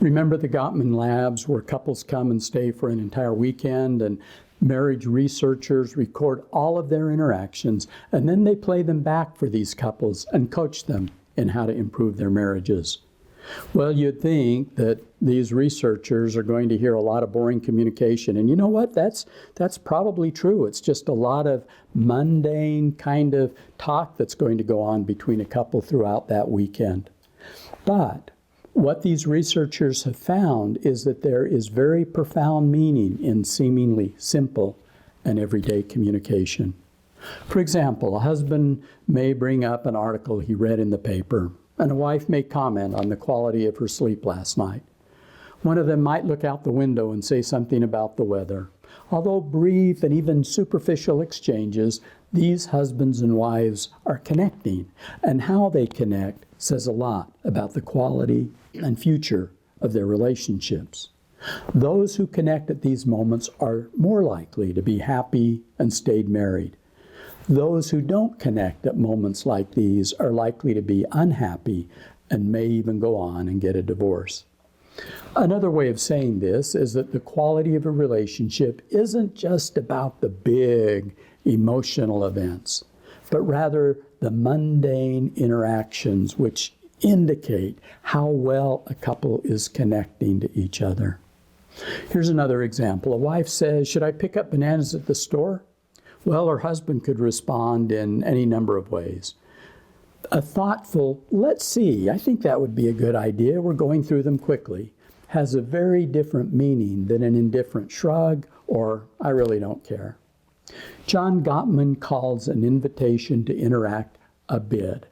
Remember the Gottman Labs where couples come and stay for an entire weekend and marriage researchers record all of their interactions and then they play them back for these couples and coach them in how to improve their marriages. Well, you'd think that these researchers are going to hear a lot of boring communication. And you know what? That's probably true. It's just a lot of mundane kind of talk that's going to go on between a couple throughout that weekend. But what these researchers have found is that there is very profound meaning in seemingly simple and everyday communication. For example, a husband may bring up an article he read in the paper, and a wife may comment on the quality of her sleep last night. One of them might look out the window and say something about the weather. Although brief and even superficial exchanges, these husbands and wives are connecting, and how they connect says a lot about the quality and future of their relationships. Those who connect at these moments are more likely to be happy and stayed married. Those who don't connect at moments like these are likely to be unhappy and may even go on and get a divorce. Another way of saying this is that the quality of a relationship isn't just about the big emotional events, but rather the mundane interactions which indicate how well a couple is connecting to each other. Here's another example. A wife says, "Should I pick up bananas at the store?" Well, her husband could respond in any number of ways. A thoughtful, "Let's see, I think that would be a good idea, we're going through them quickly," has a very different meaning than an indifferent shrug or "I really don't care." John Gottman calls an invitation to interact a bid.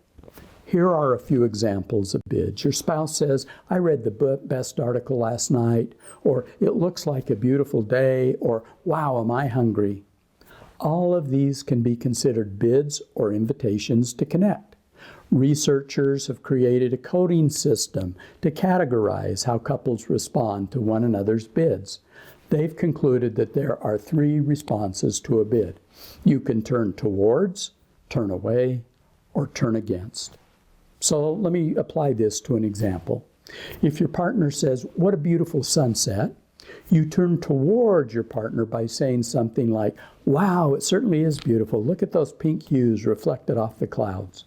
Here are a few examples of bids. Your spouse says, "I read the best article last night," or "It looks like a beautiful day," or "Wow, am I hungry?" All of these can be considered bids or invitations to connect. Researchers have created a coding system to categorize how couples respond to one another's bids. They've concluded that there are 3 responses to a bid. You can turn towards, turn away, or turn against. So let me apply this to an example. If your partner says, "What a beautiful sunset," you turn towards your partner by saying something like, "Wow, it certainly is beautiful. Look at those pink hues reflected off the clouds."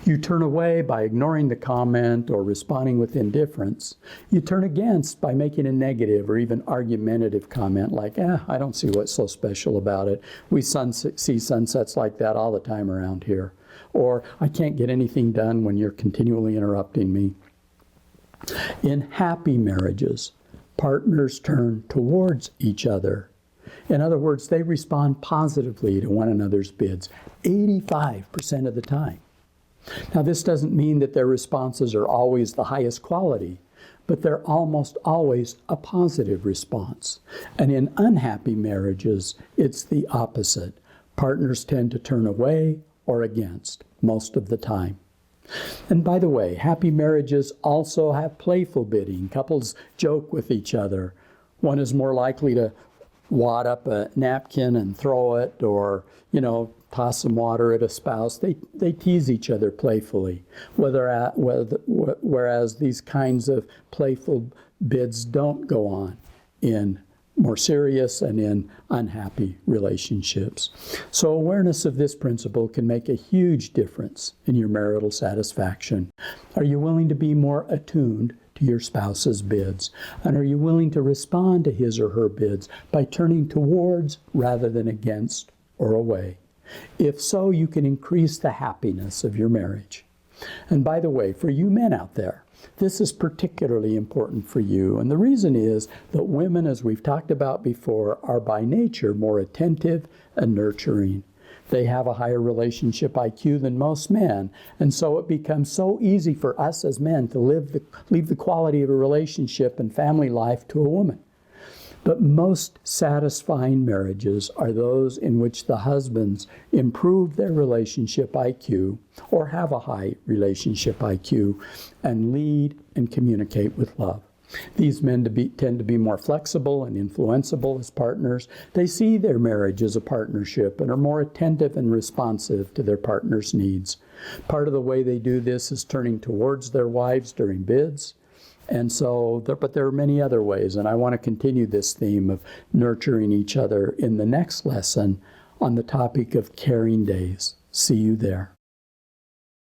You turn away by ignoring the comment or responding with indifference. You turn against by making a negative or even argumentative comment like, "I don't see what's so special about it. We see sunsets like that all the time around here." Or, "I can't get anything done when you're continually interrupting me." In happy marriages, partners turn towards each other. In other words, they respond positively to one another's bids 85% of the time. Now, this doesn't mean that their responses are always the highest quality, but they're almost always a positive response. And in unhappy marriages, it's the opposite. Partners tend to turn away or against most of the time. And by the way, happy marriages also have playful bidding. Couples joke with each other. One is more likely to wad up a napkin and throw it, or, toss some water at a spouse. They tease each other playfully, whereas these kinds of playful bids don't go on in more serious and in unhappy relationships. So awareness of this principle can make a huge difference in your marital satisfaction. Are you willing to be more attuned to your spouse's bids? And are you willing to respond to his or her bids by turning towards rather than against or away? If so, you can increase the happiness of your marriage. And by the way, for you men out there, this is particularly important for you. And the reason is that women, as we've talked about before, are by nature more attentive and nurturing. They have a higher relationship IQ than most men. And so it becomes so easy for us as men to leave the quality of a relationship and family life to a woman. But most satisfying marriages are those in which the husbands improve their relationship IQ or have a high relationship IQ and lead and communicate with love. These men tend to be more flexible and influenceable as partners. They see their marriage as a partnership and are more attentive and responsive to their partner's needs. Part of the way they do this is turning towards their wives during bids, And so, but there are many other ways, and I want to continue this theme of nurturing each other in the next lesson on the topic of caring days. See you there.